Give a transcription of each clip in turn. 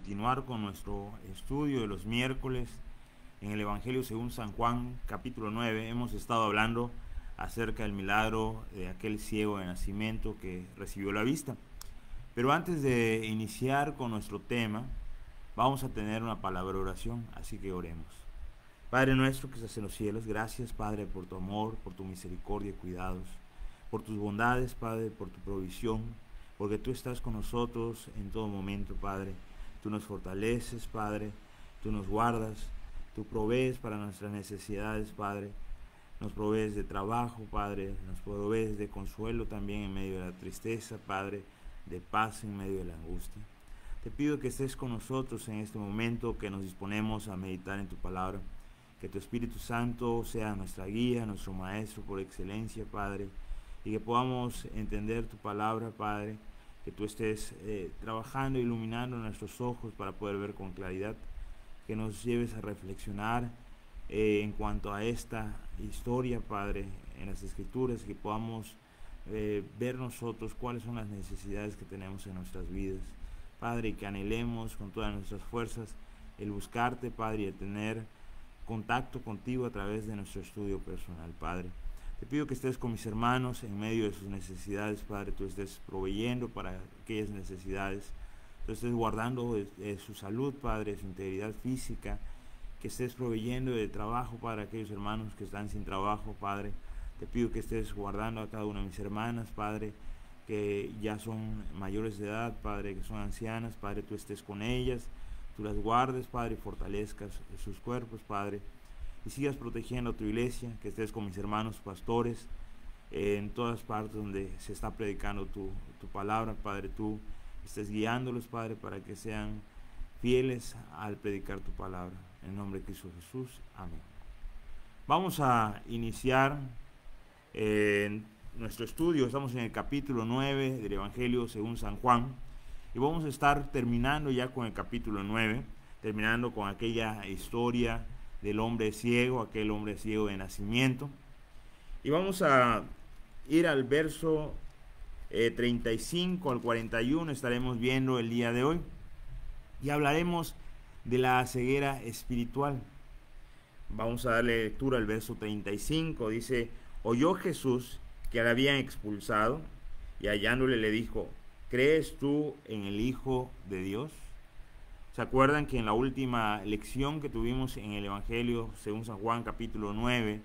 continuar con nuestro estudio de los miércoles en el Evangelio según San Juan, capítulo 9. Hemos estado hablando acerca del milagro de aquel ciego de nacimiento que recibió la vista. Pero antes de iniciar con nuestro tema, vamos a tener una palabra de oración, así que oremos. Padre nuestro que estás en los cielos, gracias, Padre, por tu amor, por tu misericordia y cuidados, por tus bondades, Padre, por tu provisión, porque tú estás con nosotros en todo momento, Padre. Tú nos fortaleces, Padre, tú nos guardas, tú provees para nuestras necesidades, Padre. Nos provees de trabajo, Padre, nos provees de consuelo también en medio de la tristeza, Padre, de paz en medio de la angustia. Te pido que estés con nosotros en este momento que nos disponemos a meditar en tu palabra, que tu Espíritu Santo sea nuestra guía, nuestro maestro por excelencia, Padre, y que podamos entender tu palabra, Padre, que tú estés trabajando, iluminando nuestros ojos para poder ver con claridad, que nos lleves a reflexionar en cuanto a esta historia, Padre, en las Escrituras, que podamos ver nosotros cuáles son las necesidades que tenemos en nuestras vidas, Padre, y que anhelemos con todas nuestras fuerzas el buscarte, Padre, y el tener contacto contigo a través de nuestro estudio personal, Padre. Te pido que estés con mis hermanos en medio de sus necesidades, Padre, tú estés proveyendo para aquellas necesidades, tú estés guardando su salud, Padre, su integridad física, que estés proveyendo de trabajo para aquellos hermanos que están sin trabajo, Padre. Te pido que estés guardando a cada una de mis hermanas, Padre, que ya son mayores de edad, Padre, que son ancianas, Padre, tú estés con ellas, tú las guardes, Padre, y fortalezcas sus cuerpos, Padre, y sigas protegiendo a tu iglesia, que estés con mis hermanos pastores, en todas partes donde se está predicando tu palabra, Padre, tú estés guiándolos, Padre, para que sean fieles al predicar tu palabra. En el nombre de Cristo Jesús, amén. Vamos a iniciar nuestro estudio. Estamos en el capítulo 9 del Evangelio según San Juan, y vamos a estar terminando ya con el capítulo 9, terminando con aquella historia del hombre ciego, aquel hombre ciego de nacimiento, y vamos a ir al verso 35 al 41, estaremos viendo el día de hoy, y hablaremos de la ceguera espiritual. Vamos a darle lectura al verso 35, dice: oyó Jesús que le habían expulsado, y hallándole le dijo: ¿crees tú en el Hijo de Dios? ¿Se acuerdan que en la última lección que tuvimos en el Evangelio según San Juan capítulo 9,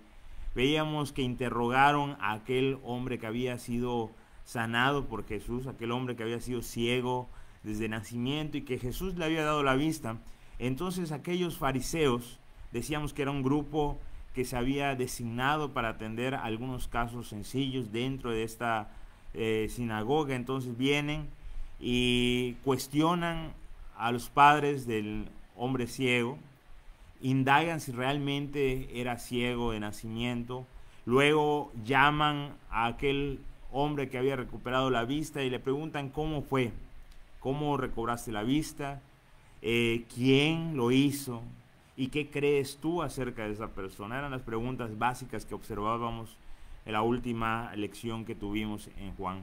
veíamos que interrogaron a aquel hombre que había sido sanado por Jesús, aquel hombre que había sido ciego desde nacimiento y que Jesús le había dado la vista? Entonces aquellos fariseos, decíamos que era un grupo que se había designado para atender algunos casos sencillos dentro de esta sinagoga. Entonces vienen y cuestionan a los padres del hombre ciego, indagan si realmente era ciego de nacimiento, luego llaman a aquel hombre que había recuperado la vista y le preguntan cómo fue, cómo recobraste la vista, quién lo hizo y qué crees tú acerca de esa persona. Eran las preguntas básicas que observábamos en la última lección que tuvimos en Juan.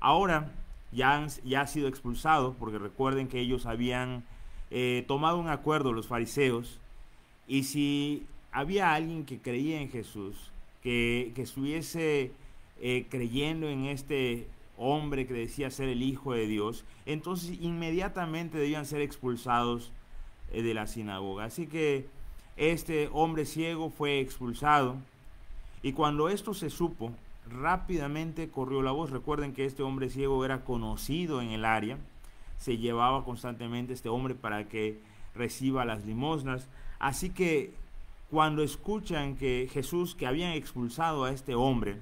Ahora ya ha sido expulsado, porque recuerden que ellos habían tomado un acuerdo, los fariseos, y si había alguien que creía en Jesús, que estuviese creyendo en este hombre que decía ser el Hijo de Dios, entonces inmediatamente debían ser expulsados de la sinagoga. Así que este hombre ciego fue expulsado, y cuando esto se supo, rápidamente corrió la voz. Recuerden que este hombre ciego era conocido en el área, se llevaba constantemente este hombre para que reciba las limosnas. Así que cuando escuchan que Jesús, que habían expulsado a este hombre,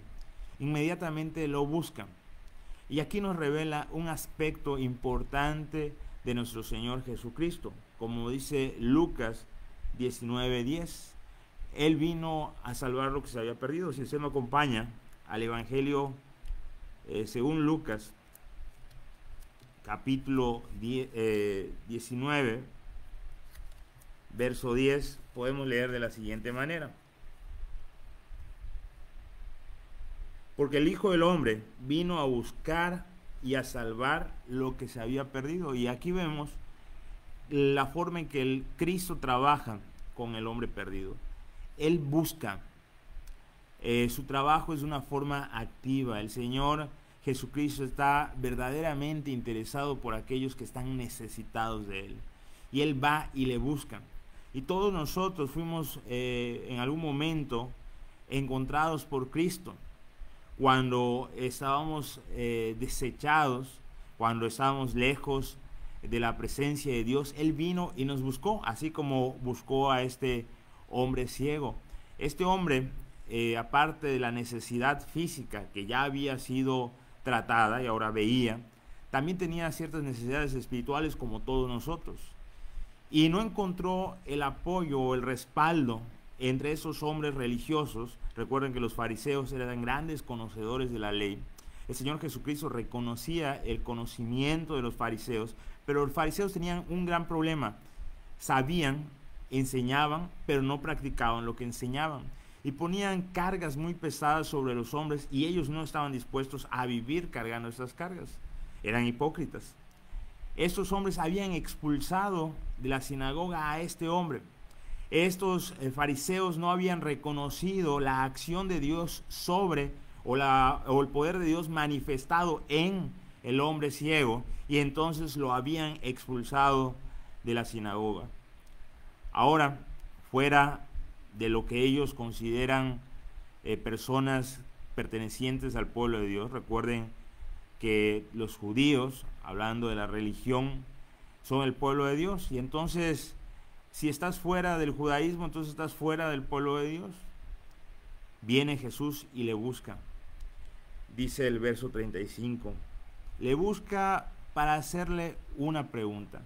inmediatamente lo buscan. Y aquí nos revela un aspecto importante de nuestro Señor Jesucristo. Como dice Lucas 19:10, Él vino a salvar lo que se había perdido. Si usted me acompaña al Evangelio según Lucas, capítulo 19, verso 10, podemos leer de la siguiente manera: porque el Hijo del Hombre vino a buscar y a salvar lo que se había perdido. Y aquí vemos la forma en que el Cristo trabaja con el hombre perdido. Él busca. Su trabajo es de una forma activa. El Señor Jesucristo está verdaderamente interesado por aquellos que están necesitados de Él. Y Él va y le busca. Y todos nosotros fuimos en algún momento encontrados por Cristo. Cuando estábamos desechados, cuando estábamos lejos de la presencia de Dios, Él vino y nos buscó, así como buscó a este hombre ciego. Este hombre, aparte de la necesidad física que ya había sido tratada y ahora veía, también tenía ciertas necesidades espirituales como todos nosotros. Y no encontró el apoyo o el respaldo entre esos hombres religiosos. Recuerden que los fariseos eran grandes conocedores de la ley. El Señor Jesucristo reconocía el conocimiento de los fariseos, pero los fariseos tenían un gran problema. Sabían, enseñaban, pero no practicaban lo que enseñaban. Y ponían cargas muy pesadas sobre los hombres y ellos no estaban dispuestos a vivir cargando esas cargas. Eran hipócritas. Estos hombres habían expulsado de la sinagoga a este hombre. Estos fariseos no habían reconocido la acción de Dios sobre o el poder de Dios manifestado en el hombre ciego, y entonces lo habían expulsado de la sinagoga. Ahora, fuera de lo que ellos consideran personas pertenecientes al pueblo de Dios, recuerden que los judíos, hablando de la religión, son el pueblo de Dios, y entonces si estás fuera del judaísmo, entonces estás fuera del pueblo de Dios. Viene Jesús y le busca. Dice el verso 35, le busca para hacerle una pregunta,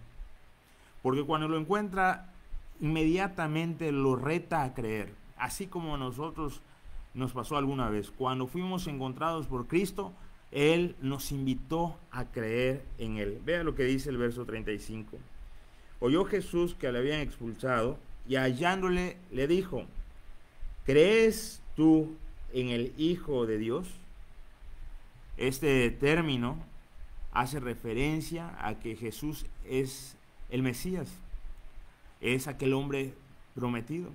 porque cuando lo encuentra, inmediatamente lo reta a creer, así como a nosotros nos pasó alguna vez. Cuando fuimos encontrados por Cristo, Él nos invitó a creer en Él. Vea lo que dice el verso 35. Oyó Jesús que le habían expulsado y hallándole le dijo, ¿crees tú en el Hijo de Dios? Este término hace referencia a que Jesús es el Mesías, es aquel hombre prometido.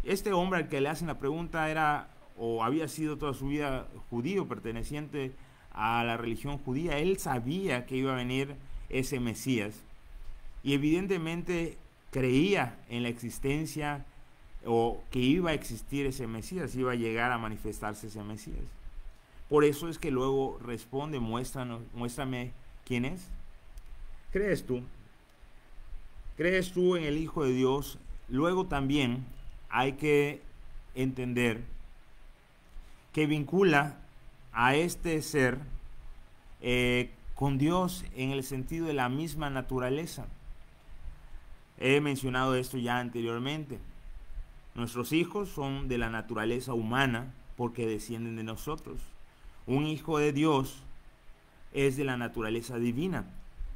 Este hombre al que le hacen la pregunta era o había sido toda su vida judío, perteneciente a la religión judía. Él sabía que iba a venir ese Mesías y evidentemente creía en la existencia o que iba a existir ese Mesías, iba a llegar a manifestarse ese Mesías. Por eso es que luego responde, muéstrame quién es. ¿Crees tú? ¿Crees tú en el Hijo de Dios? Luego también hay que entender que vincula a este ser con Dios en el sentido de la misma naturaleza. He mencionado esto ya anteriormente. Nuestros hijos son de la naturaleza humana porque descienden de nosotros. Un hijo de Dios es de la naturaleza divina.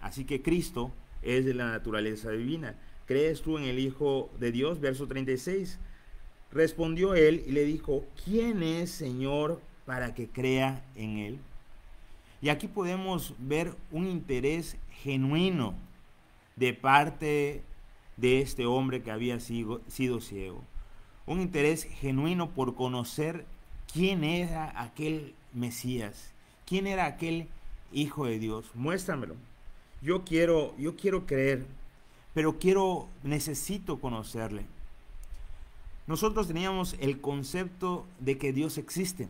Así que Cristo es de la naturaleza divina. ¿Crees tú en el Hijo de Dios? Verso 36. Respondió él y le dijo, ¿quién es, Señor, para que crea en él? Y aquí podemos ver un interés genuino de parte de este hombre que había sido ciego. Un interés genuino por conocer quién era aquel Mesías, quién era aquel Hijo de Dios. Muéstramelo. Yo quiero creer, pero necesito conocerle. Nosotros teníamos el concepto de que Dios existe.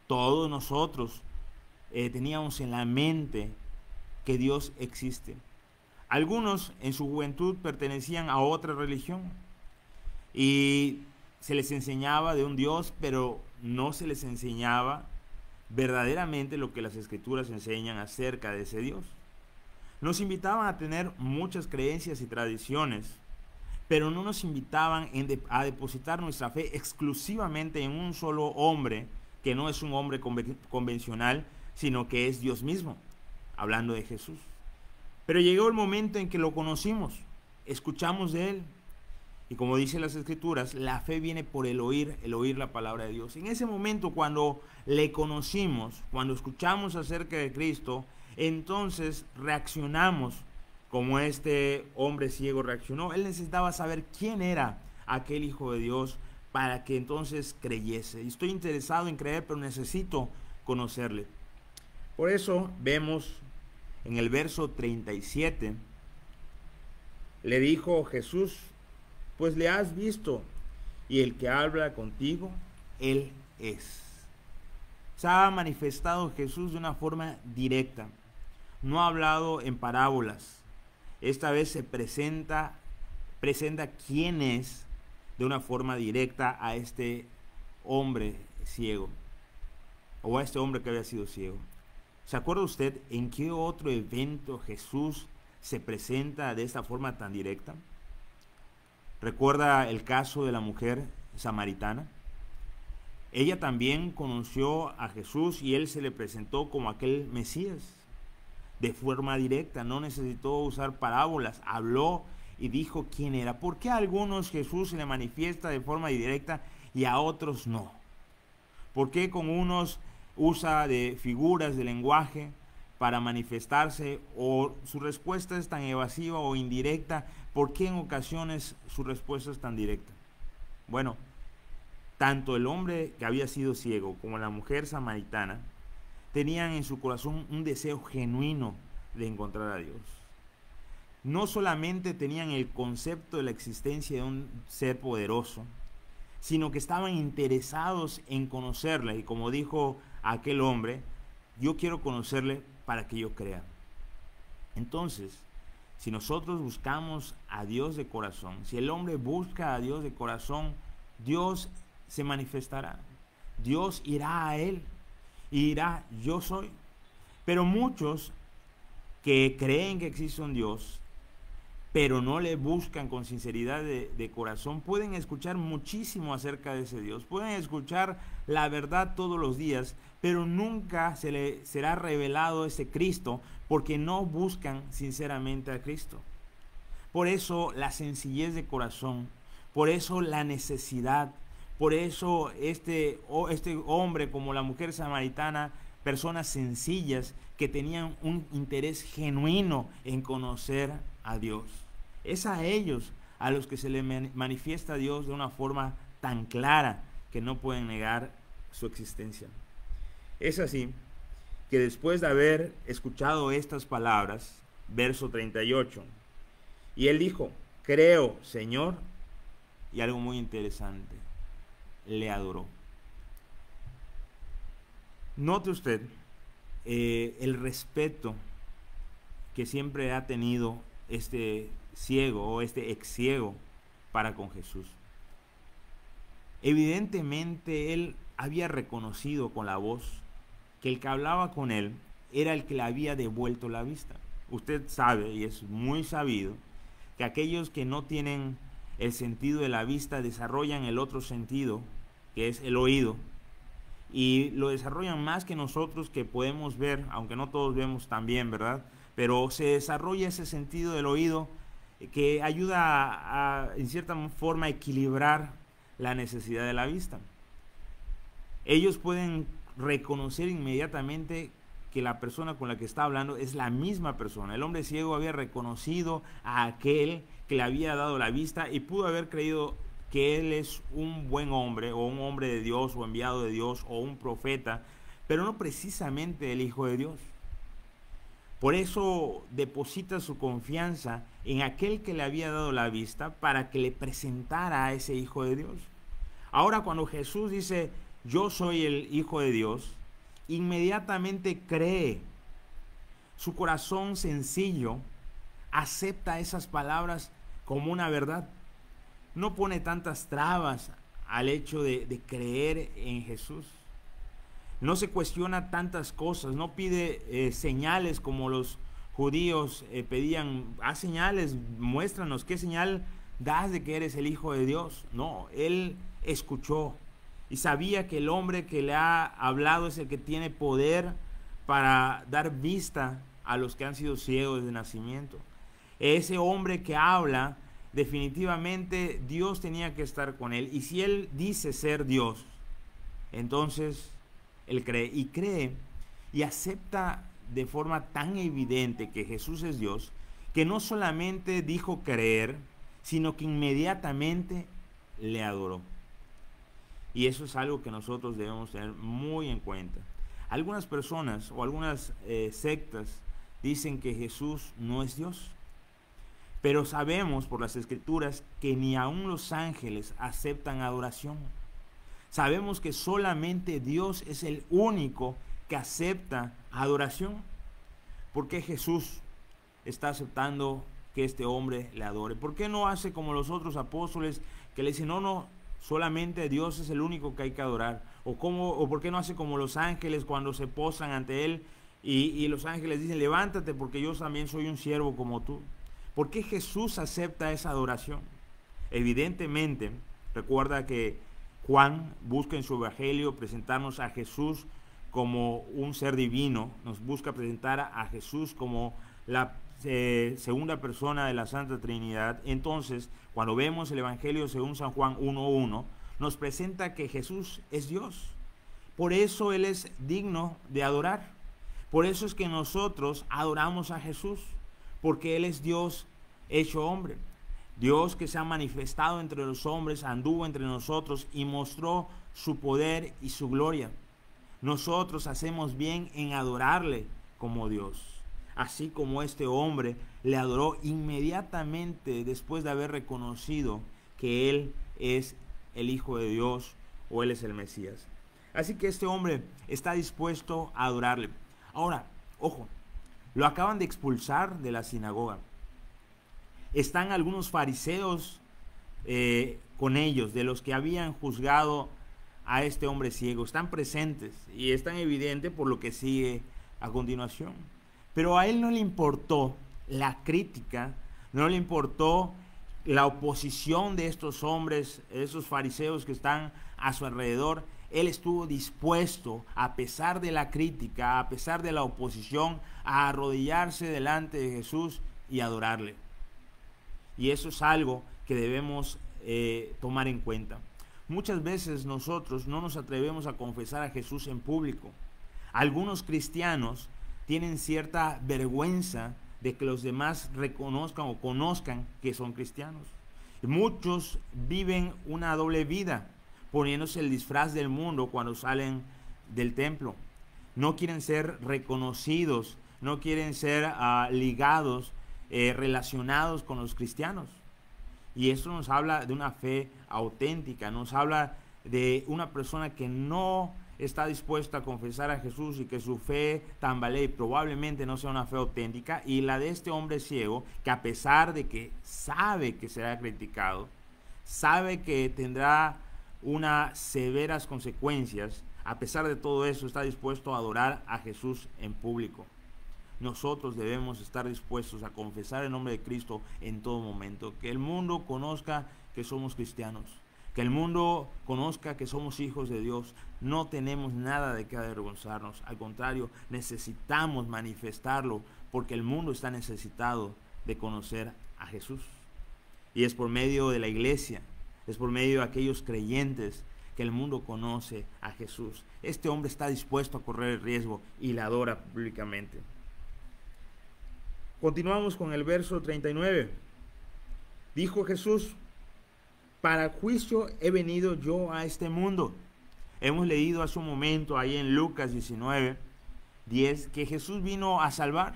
Todos nosotros teníamos en la mente que Dios existe. Algunos en su juventud pertenecían a otra religión y se les enseñaba de un Dios, pero no se les enseñaba verdaderamente lo que las Escrituras enseñan acerca de ese Dios. Nos invitaban a tener muchas creencias y tradiciones, pero no nos invitaban a depositar nuestra fe exclusivamente en un solo hombre, que no es un hombre convencional, sino que es Dios mismo, hablando de Jesús. Pero llegó el momento en que lo conocimos, escuchamos de Él, y como dicen las Escrituras, la fe viene por el oír la palabra de Dios. En ese momento, cuando le conocimos, cuando escuchamos acerca de Cristo, entonces reaccionamos como este hombre ciego reaccionó. Él necesitaba saber quién era aquel Hijo de Dios para que entonces creyese. Y estoy interesado en creer, pero necesito conocerle. Por eso vemos en el verso 37, le dijo Jesús, pues le has visto, y el que habla contigo, él es. Se ha manifestado Jesús de una forma directa. No ha hablado en parábolas. Esta vez se presenta quién es de una forma directa a este hombre ciego, o a este hombre que había sido ciego. ¿Se acuerda usted en qué otro evento Jesús se presenta de esta forma tan directa? ¿Recuerda el caso de la mujer samaritana? Ella también conoció a Jesús y él se le presentó como aquel Mesías, de forma directa, no necesitó usar parábolas, habló y dijo quién era. ¿Por qué a algunos Jesús se le manifiesta de forma directa y a otros no? ¿Por qué con unos usa de figuras de lenguaje para manifestarse, o su respuesta es tan evasiva o indirecta? ¿Por qué en ocasiones su respuesta es tan directa? Bueno, tanto el hombre que había sido ciego como la mujer samaritana tenían en su corazón un deseo genuino de encontrar a Dios. No solamente tenían el concepto de la existencia de un ser poderoso, sino que estaban interesados en conocerle. Y como dijo aquel hombre, yo quiero conocerle para que yo crea. Entonces, si nosotros buscamos a Dios de corazón, si el hombre busca a Dios de corazón, Dios se manifestará. Dios irá a él y dirá, yo soy. Pero muchos que creen que existe un Dios, pero no le buscan con sinceridad de corazón, pueden escuchar muchísimo acerca de ese Dios, pueden escuchar la verdad todos los días, pero nunca se le será revelado ese Cristo, porque no buscan sinceramente a Cristo. Por eso la sencillez de corazón, por eso la necesidad, por eso este hombre como la mujer samaritana, personas sencillas que tenían un interés genuino en conocer a Dios. Es a ellos a los que se le manifiesta a Dios de una forma tan clara que no pueden negar su existencia. Es así que después de haber escuchado estas palabras, verso 38, y él dijo, creo, Señor, y algo muy interesante, le adoró. Note usted el respeto que siempre ha tenido este ciego o este ex ciego para con Jesús. Evidentemente él había reconocido con la voz que el que hablaba con él era el que le había devuelto la vista. Usted sabe, y es muy sabido, que aquellos que no tienen el sentido de la vista desarrollan el otro sentido, que es el oído, y lo desarrollan más que nosotros, que podemos ver, aunque no todos vemos tan bien, ¿verdad? Pero se desarrolla ese sentido del oído que ayuda en cierta forma, a equilibrar la necesidad de la vista. Ellos pueden reconocer inmediatamente que la persona con la que está hablando es la misma persona. El hombre ciego había reconocido a aquel que le había dado la vista y pudo haber creído que él es un buen hombre, o un hombre de Dios, o enviado de Dios, o un profeta, pero no precisamente el Hijo de Dios. Por eso deposita su confianza en aquel que le había dado la vista para que le presentara a ese Hijo de Dios. Ahora, cuando Jesús dice, yo soy el Hijo de Dios, inmediatamente cree. Su corazón sencillo acepta esas palabras como una verdad. No pone tantas trabas al hecho de creer en Jesús. No se cuestiona tantas cosas, no pide señales como los judíos pedían. Haz señales, muéstranos qué señal das de que eres el Hijo de Dios. No, él escuchó y sabía que el hombre que le ha hablado es el que tiene poder para dar vista a los que han sido ciegos de nacimiento. Ese hombre que habla, definitivamente Dios tenía que estar con él, y si él dice ser Dios, entonces él cree y acepta de forma tan evidente que Jesús es Dios, que no solamente dijo creer, sino que inmediatamente le adoró. Y eso es algo que nosotros debemos tener muy en cuenta. Algunas personas o algunas sectas dicen que Jesús no es Dios. Pero sabemos por las Escrituras que ni aun los ángeles aceptan adoración. Sabemos que solamente Dios es el único que acepta adoración. ¿Por qué Jesús está aceptando que este hombre le adore? ¿Por qué no hace como los otros apóstoles que le dicen, no, solamente Dios es el único que hay que adorar? ¿O por qué no hace como los ángeles cuando se postran ante Él y los ángeles dicen, levántate porque yo también soy un siervo como tú? ¿Por qué Jesús acepta esa adoración? Evidentemente, recuerda que Juan busca en su evangelio presentarnos a Jesús como un ser divino, nos busca presentar a Jesús como la segunda persona de la Santa Trinidad. Entonces, cuando vemos el evangelio según San Juan 1:1, nos presenta que Jesús es Dios. Por eso Él es digno de adorar. Por eso es que nosotros adoramos a Jesús, porque Él es Dios hecho hombre. Dios que se ha manifestado entre los hombres, anduvo entre nosotros y mostró su poder y su gloria. Nosotros hacemos bien en adorarle como Dios, así como este hombre le adoró inmediatamente después de haber reconocido que Él es el Hijo de Dios o Él es el Mesías. Así que este hombre está dispuesto a adorarle. Ahora, ojo, lo acaban de expulsar de la sinagoga. Están algunos fariseos con ellos, de los que habían juzgado a este hombre ciego. Están presentes y es tan evidente por lo que sigue a continuación. Pero a él no le importó la crítica, no le importó la oposición de estos hombres, esos fariseos que están a su alrededor. Él estuvo dispuesto, a pesar de la crítica, a pesar de la oposición, a arrodillarse delante de Jesús y adorarle. Y eso es algo que debemos tomar en cuenta. Muchas veces nosotros no nos atrevemos a confesar a Jesús en público. Algunos cristianos tienen cierta vergüenza de que los demás reconozcan o conozcan que son cristianos. Muchos viven una doble vida, poniéndose el disfraz del mundo cuando salen del templo. No quieren ser reconocidos, no quieren ser ligados, relacionados con los cristianos. Y esto nos habla de una fe auténtica, nos habla de una persona que no está dispuesta a confesar a Jesús y que su fe tambalee y probablemente no sea una fe auténtica. Y la de este hombre ciego, que a pesar de que sabe que será criticado, sabe que tendrá unas severas consecuencias, a pesar de todo eso está dispuesto a adorar a Jesús en público. Nosotros debemos estar dispuestos a confesar el nombre de Cristo en todo momento, que el mundo conozca que somos cristianos, que el mundo conozca que somos hijos de Dios. No tenemos nada de qué avergonzarnos, al contrario, necesitamos manifestarlo, porque el mundo está necesitado de conocer a Jesús. Y es por medio de la iglesia, es por medio de aquellos creyentes que el mundo conoce a Jesús. Este hombre está dispuesto a correr el riesgo y le adora públicamente. Continuamos con el verso 39. Dijo Jesús: para juicio he venido yo a este mundo. Hemos leído hace un momento ahí en Lucas 19:10 que Jesús vino a salvar.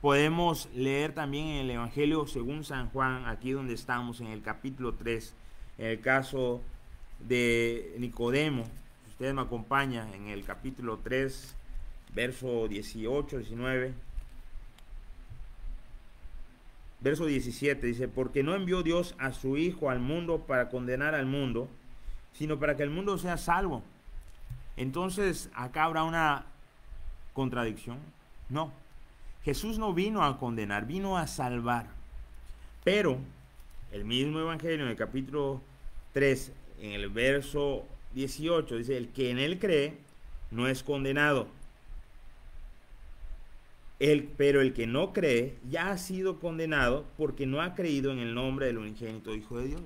Podemos leer también en el Evangelio según San Juan, aquí donde estamos, en el capítulo 3, en el caso de Nicodemo. Si ustedes me acompañan en el capítulo 3, verso 18, 19. Verso 17 dice: porque no envió Dios a su Hijo al mundo para condenar al mundo, sino para que el mundo sea salvo. Entonces, acá habrá una contradicción. No, Jesús no vino a condenar, vino a salvar. Pero el mismo Evangelio en el capítulo 3, en el verso 18, dice: el que en él cree no es condenado. Pero el que no cree ya ha sido condenado porque no ha creído en el nombre del unigénito Hijo de Dios.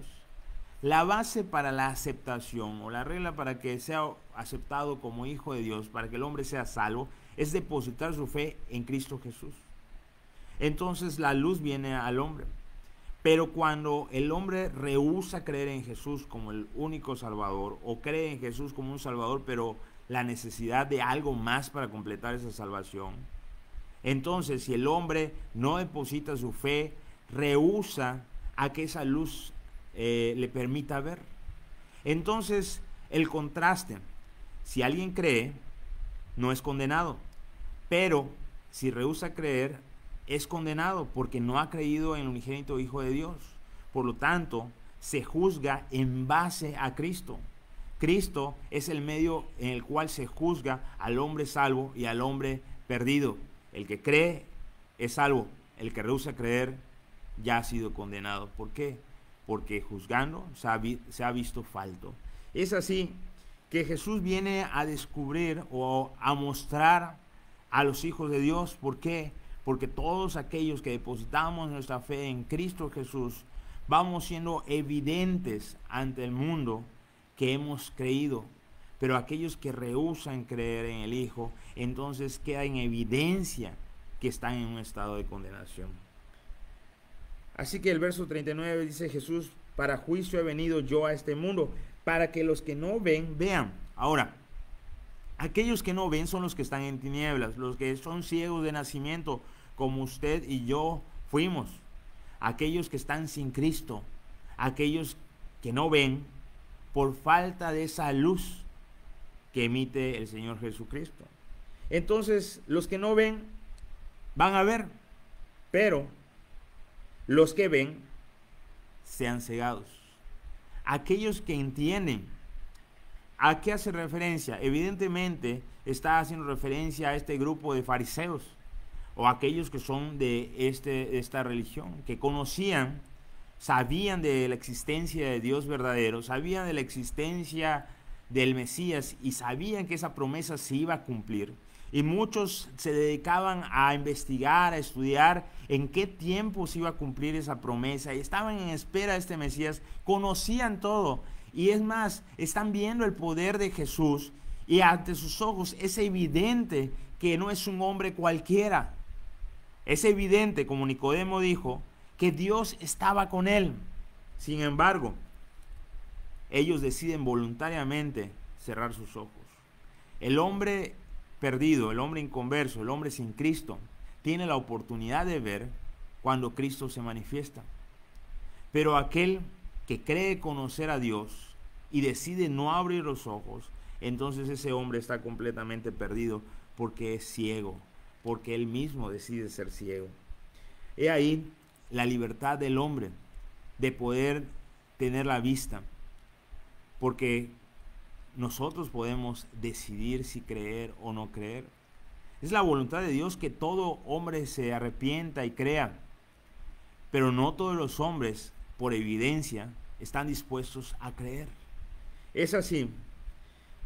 La base para la aceptación o la regla para que sea aceptado como hijo de Dios, para que el hombre sea salvo, es depositar su fe en Cristo Jesús. entonces la luz viene al hombre. Pero cuando el hombre rehúsa creer en Jesús como el único Salvador, o cree en Jesús como un Salvador, pero la necesidad de algo más para completar esa salvación, entonces si el hombre no deposita su fe, rehúsa a que esa luz le permita ver. Entonces el contraste: si alguien cree, no es condenado, pero si rehúsa creer, es condenado porque no ha creído en el unigénito Hijo de Dios. Por lo tanto, se juzga en base a Cristo. Cristo es el medio en el cual se juzga al hombre salvo y al hombre perdido. El que cree es salvo, el que rehúsa creer ya ha sido condenado. ¿Por qué? Porque juzgando se ha visto falto. Es así que Jesús viene a descubrir o a mostrar a los hijos de Dios. ¿Por qué? Porque todos aquellos que depositamos nuestra fe en Cristo Jesús, vamos siendo evidentes ante el mundo que hemos creído. Pero aquellos que rehúsan creer en el Hijo, entonces queda en evidencia que están en un estado de condenación. Así que el verso 39 dice Jesús: para juicio he venido yo a este mundo, para que los que no ven, vean. Ahora, aquellos que no ven son los que están en tinieblas, los que son ciegos de nacimiento, como usted y yo fuimos. Aquellos que están sin Cristo, aquellos que no ven por falta de esa luz que emite el Señor Jesucristo. Entonces, los que no ven van a ver, pero los que ven sean cegados. Aquellos que entienden. ¿A qué hace referencia? Evidentemente está haciendo referencia a este grupo de fariseos o aquellos que son de esta religión, que conocían, sabían de la existencia de Dios verdadero, sabían de la existencia del Mesías y sabían que esa promesa se iba a cumplir. Y muchos se dedicaban a investigar, a estudiar en qué tiempo se iba a cumplir esa promesa y estaban en espera de este Mesías, conocían todo. Y es más, están viendo el poder de Jesús y ante sus ojos es evidente que no es un hombre cualquiera. Es evidente, como Nicodemo dijo, que Dios estaba con él. Sin embargo, ellos deciden voluntariamente cerrar sus ojos. El hombre perdido, el hombre inconverso, el hombre sin Cristo, tiene la oportunidad de ver cuando Cristo se manifiesta. Pero aquel que cree conocer a Dios y decide no abrir los ojos, entonces ese hombre está completamente perdido porque es ciego, porque él mismo decide ser ciego. He ahí la libertad del hombre de poder tener la vista, porque nosotros podemos decidir si creer o no creer. Es la voluntad de Dios que todo hombre se arrepienta y crea, pero no todos los hombres, por evidencia, están dispuestos a creer. Es así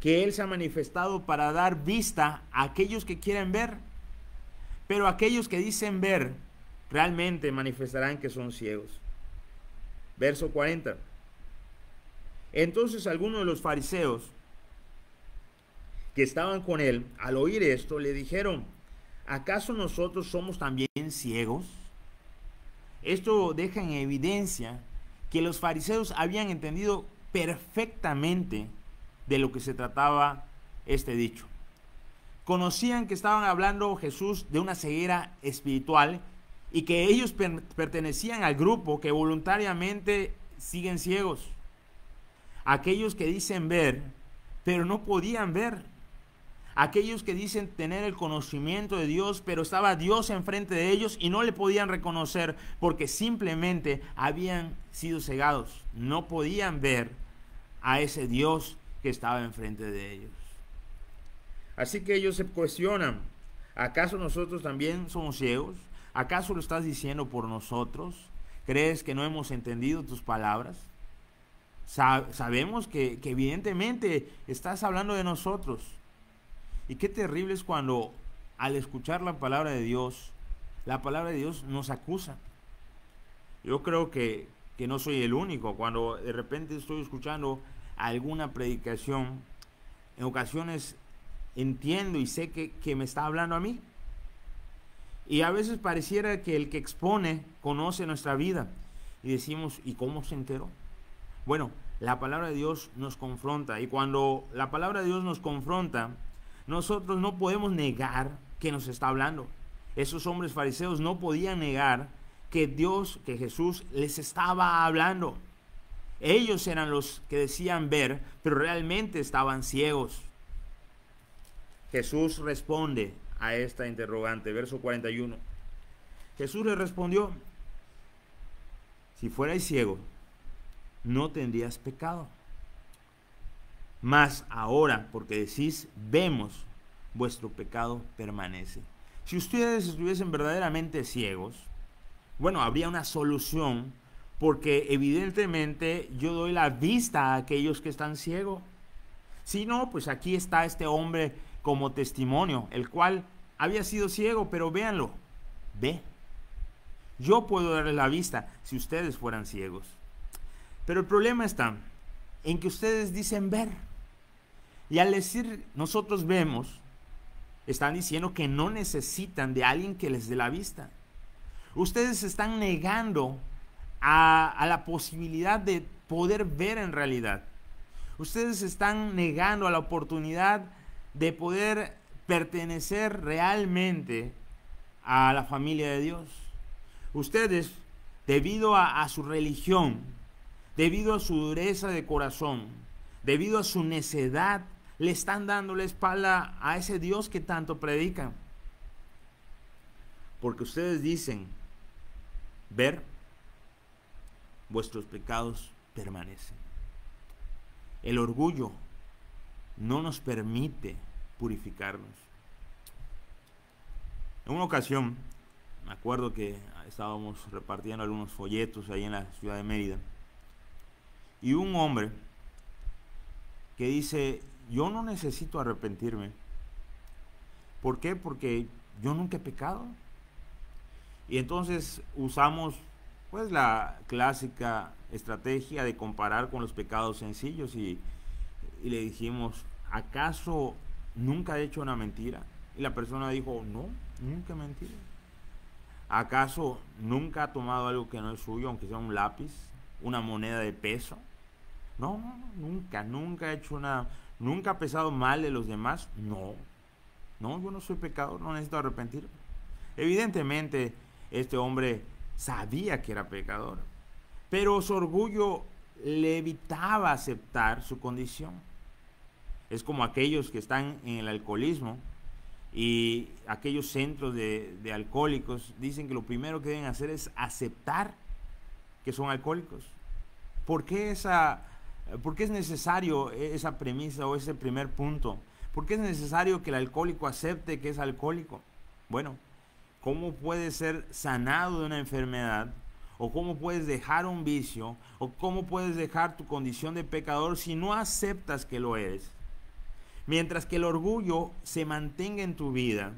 que Él se ha manifestado para dar vista a aquellos que quieren ver, pero aquellos que dicen ver, realmente manifestarán que son ciegos. Verso 40. Entonces algunos de los fariseos que estaban con él, al oír esto, le dijeron: ¿acaso nosotros somos también ciegos? Esto deja en evidencia que los fariseos habían entendido perfectamente de lo que se trataba este dicho. Conocían que estaban hablando Jesús de una ceguera espiritual y que ellos pertenecían al grupo que voluntariamente siguen ciegos. Aquellos que dicen ver, pero no podían ver. Aquellos que dicen tener el conocimiento de Dios, pero estaba Dios enfrente de ellos y no le podían reconocer porque simplemente habían sido cegados. No podían ver a ese Dios que estaba enfrente de ellos. Así que ellos se cuestionan: ¿acaso nosotros también somos ciegos? ¿Acaso lo estás diciendo por nosotros? ¿Crees que no hemos entendido tus palabras? Sabemos que evidentemente estás hablando de nosotros. Y qué terrible es cuando al escuchar la palabra de Dios nos acusa. Yo creo que no soy el único. Cuando de repente estoy escuchando alguna predicación, en ocasiones entiendo y sé que me está hablando a mí. Y a veces pareciera que el que expone conoce nuestra vida. Y decimos, ¿y cómo se enteró? Bueno, la palabra de Dios nos confronta. Y cuando la palabra de Dios nos confronta, nosotros no podemos negar que nos está hablando. Esos hombres fariseos no podían negar que Dios, que Jesús les estaba hablando. Ellos eran los que decían ver, pero realmente estaban ciegos. Jesús responde a esta interrogante, verso 41. Jesús le respondió, si fuerais ciegos, no tendrías pecado. Mas ahora, porque decís, vemos, vuestro pecado permanece. Si ustedes estuviesen verdaderamente ciegos, bueno, habría una solución, porque evidentemente yo doy la vista a aquellos que están ciegos. Si no, pues aquí está este hombre como testimonio, el cual había sido ciego, pero véanlo, ve. Yo puedo darles la vista si ustedes fueran ciegos. Pero el problema está en que ustedes dicen ver. Y al decir nosotros vemos, están diciendo que no necesitan de alguien que les dé la vista. Ustedes están negando a la posibilidad de poder ver en realidad. Ustedes están negando a la oportunidad de poder pertenecer realmente a la familia de Dios. Ustedes, debido a su religión, debido a su dureza de corazón, debido a su necedad, le están dando la espalda a ese Dios que tanto predican. Porque ustedes dicen, ver, vuestros pecados permanecen. El orgullo no nos permite purificarnos. En una ocasión, me acuerdo que estábamos repartiendo algunos folletos ahí en la ciudad de Mérida, y un hombre que dice, yo no necesito arrepentirme. ¿Por qué? Porque yo nunca he pecado. Y entonces usamos pues la clásica estrategia de comparar con los pecados sencillos y le dijimos, ¿acaso nunca ha hecho una mentira? Y la persona dijo, no, nunca he mentido. ¿Acaso nunca ha tomado algo que no es suyo, aunque sea un lápiz, una moneda de peso? No, nunca he hecho nunca ha pensado mal de los demás. No, yo no soy pecador, no necesito arrepentirme. Evidentemente, este hombre sabía que era pecador, pero su orgullo le evitaba aceptar su condición. Es como aquellos que están en el alcoholismo y aquellos centros de alcohólicos dicen que lo primero que deben hacer es aceptar que son alcohólicos. ¿Por qué es necesario esa premisa o ese primer punto? ¿Por qué es necesario que el alcohólico acepte que es alcohólico? Bueno, ¿cómo puedes ser sanado de una enfermedad? ¿O cómo puedes dejar un vicio? ¿O cómo puedes dejar tu condición de pecador si no aceptas que lo eres? Mientras que el orgullo se mantenga en tu vida,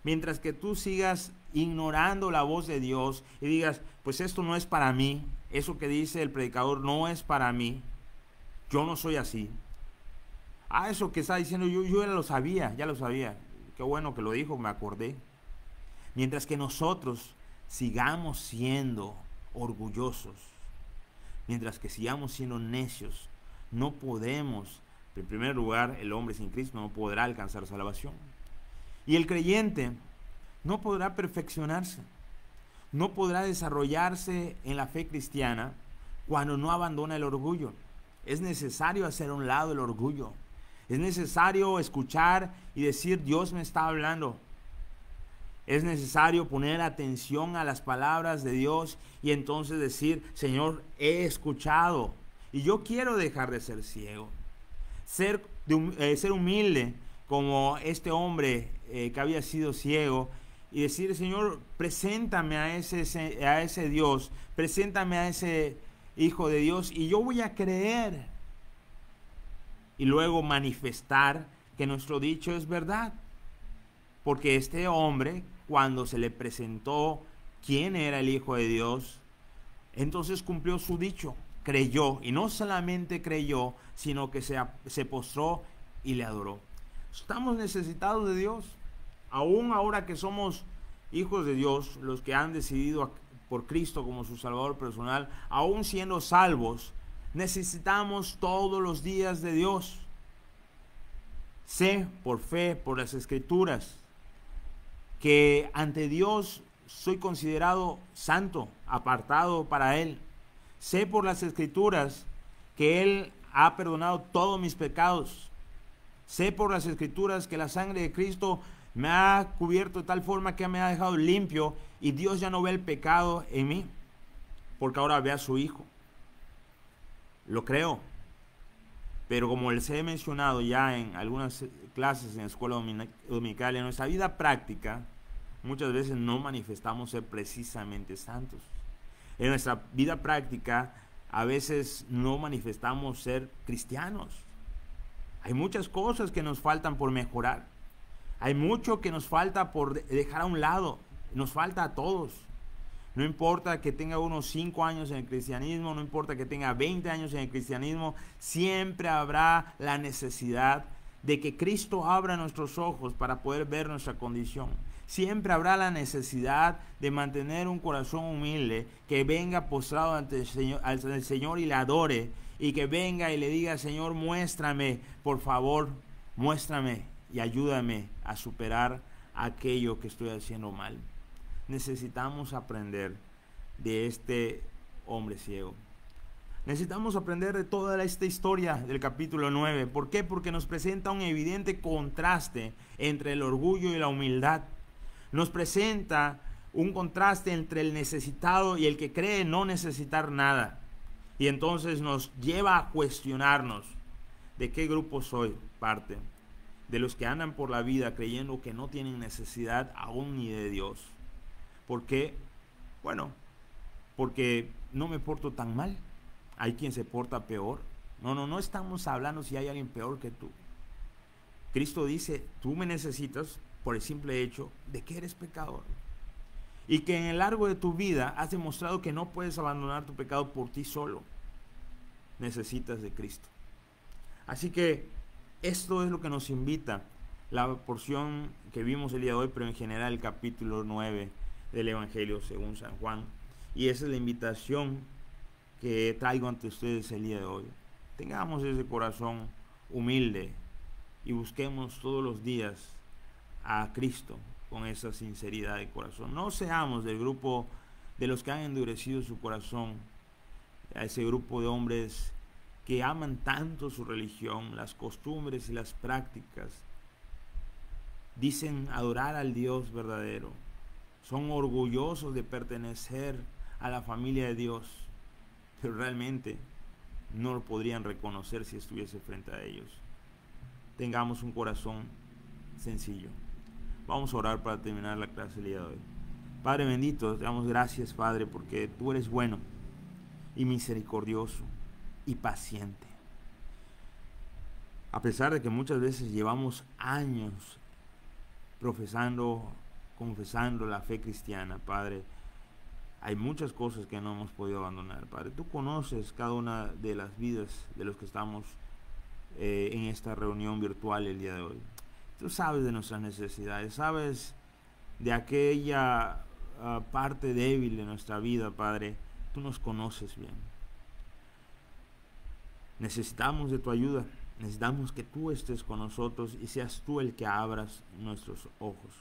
mientras que tú sigas ignorando la voz de Dios y digas, pues esto no es para mí, eso que dice el predicador no es para mí, yo no soy así. Eso que está diciendo yo ya lo sabía, qué bueno que lo dijo, me acordé. Mientras que nosotros sigamos siendo orgullosos, mientras que sigamos siendo necios, no podemos, en primer lugar, el hombre sin Cristo no podrá alcanzar salvación. Y el creyente no podrá perfeccionarse, no podrá desarrollarse en la fe cristiana cuando no abandona el orgullo. Es necesario hacer a un lado el orgullo. Es necesario escuchar y decir, Dios me está hablando. Es necesario poner atención a las palabras de Dios y entonces decir, Señor, he escuchado y yo quiero dejar de ser ciego. Ser humilde como este hombre que había sido ciego y decir, Señor, preséntame a ese Dios, preséntame a ese Hijo de Dios y yo voy a creer. Y luego manifestar que nuestro dicho es verdad. Porque este hombre, cuando se le presentó quién era el Hijo de Dios, entonces cumplió su dicho, creyó, y no solamente creyó, sino que se postró y le adoró. Estamos necesitados de Dios, aún ahora que somos hijos de Dios, los que han decidido por Cristo como su Salvador personal, aún siendo salvos, necesitamos todos los días de Dios. Sé por fe, por las Escrituras, que ante Dios soy considerado santo, apartado para Él. Sé por las Escrituras que Él ha perdonado todos mis pecados. Sé por las Escrituras que la sangre de Cristo me ha cubierto de tal forma que me ha dejado limpio y Dios ya no ve el pecado en mí, porque ahora ve a su Hijo. Lo creo. Pero como les he mencionado ya en algunas clases en la escuela dominical, en nuestra vida práctica, muchas veces no manifestamos ser precisamente santos. En nuestra vida práctica, a veces no manifestamos ser cristianos. Hay muchas cosas que nos faltan por mejorar. Hay mucho que nos falta por dejar a un lado. Nos falta a todos. No importa que tenga unos 5 años en el cristianismo, no importa que tenga 20 años en el cristianismo, siempre habrá la necesidad de que Cristo abra nuestros ojos para poder ver nuestra condición. Siempre habrá la necesidad de mantener un corazón humilde, que venga postrado ante el Señor y le adore, y que venga y le diga: Señor, muéstrame, por favor, muéstrame y ayúdame a superar aquello que estoy haciendo mal. Necesitamos aprender de este hombre ciego. Necesitamos aprender de toda esta historia del capítulo 9. ¿Por qué? Porque nos presenta un evidente contraste entre el orgullo y la humildad. Nos presenta un contraste entre el necesitado y el que cree no necesitar nada. Y entonces nos lleva a cuestionarnos: ¿de qué grupo soy parte? De los que andan por la vida creyendo que no tienen necesidad aún ni de Dios. ¿Por qué? Bueno, porque no me porto tan mal. Hay quien se porta peor. No estamos hablando si hay alguien peor que tú. Cristo dice: tú me necesitas por el simple hecho de que eres pecador. Y que en el largo de tu vida has demostrado que no puedes abandonar tu pecado por ti solo. Necesitas de Cristo. Así que esto es lo que nos invita la porción que vimos el día de hoy, pero en general el capítulo 9 del Evangelio según San Juan. Y esa es la invitación que traigo ante ustedes el día de hoy. Tengamos ese corazón humilde y busquemos todos los días a Cristo con esa sinceridad de corazón. No seamos del grupo de los que han endurecido su corazón, a ese grupo de hombres que aman tanto su religión, las costumbres y las prácticas. Dicen adorar al Dios verdadero. Son orgullosos de pertenecer a la familia de Dios, pero realmente no lo podrían reconocer si estuviese frente a ellos. Tengamos un corazón sencillo. Vamos a orar para terminar la clase el día de hoy. Padre bendito, te damos gracias, Padre, porque tú eres bueno y misericordioso y paciente. A pesar de que muchas veces llevamos años confesando la fe cristiana, Padre, hay muchas cosas que no hemos podido abandonar, Padre. Tú conoces cada una de las vidas de los que estamos en esta reunión virtual el día de hoy. Tú sabes de nuestras necesidades, sabes de aquella parte débil de nuestra vida, Padre. Tú nos conoces bien. Necesitamos de tu ayuda. Necesitamos que tú estés con nosotros y seas tú el que abras nuestros ojos.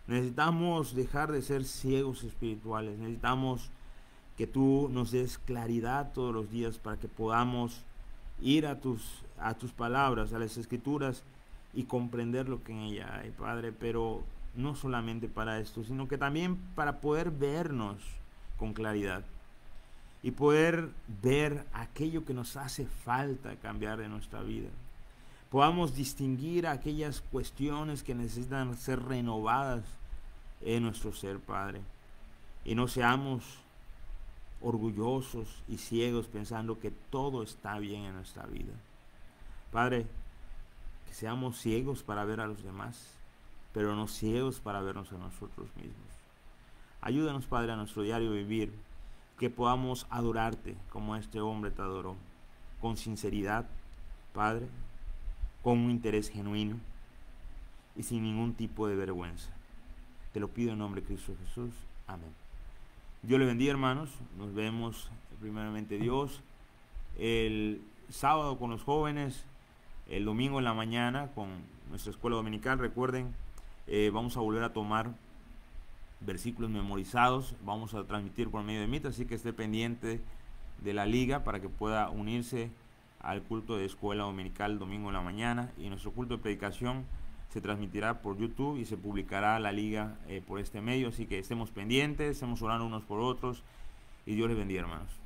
Necesitamos dejar de ser ciegos espirituales. Necesitamos que tú nos des claridad todos los días para que podamos ir a tus palabras, a las Escrituras, y comprender lo que en ella hay, Padre. Pero no solamente para esto, sino que también para poder vernos con claridad y poder ver aquello que nos hace falta cambiar de nuestra vida. Podamos distinguir aquellas cuestiones que necesitan ser renovadas en nuestro ser, Padre. Y no seamos orgullosos y ciegos pensando que todo está bien en nuestra vida. Padre, que seamos ciegos para ver a los demás, pero no ciegos para vernos a nosotros mismos. Ayúdanos, Padre, a nuestro diario vivir, que podamos adorarte como este hombre te adoró, con sinceridad, Padre, con un interés genuino y sin ningún tipo de vergüenza. Te lo pido en nombre de Cristo Jesús. Amén. Dios les bendiga, hermanos. Nos vemos, primeramente Dios, el sábado con los jóvenes, el domingo en la mañana con nuestra escuela dominical. Recuerden, vamos a volver a tomar versículos memorizados. Vamos a transmitir por medio de Meet, así que esté pendiente de la liga para que pueda unirse al culto de escuela dominical domingo en la mañana. Y nuestro culto de predicación se transmitirá por YouTube y se publicará la liga por este medio. Así que estemos pendientes, estemos orando unos por otros y Dios les bendiga, hermanos.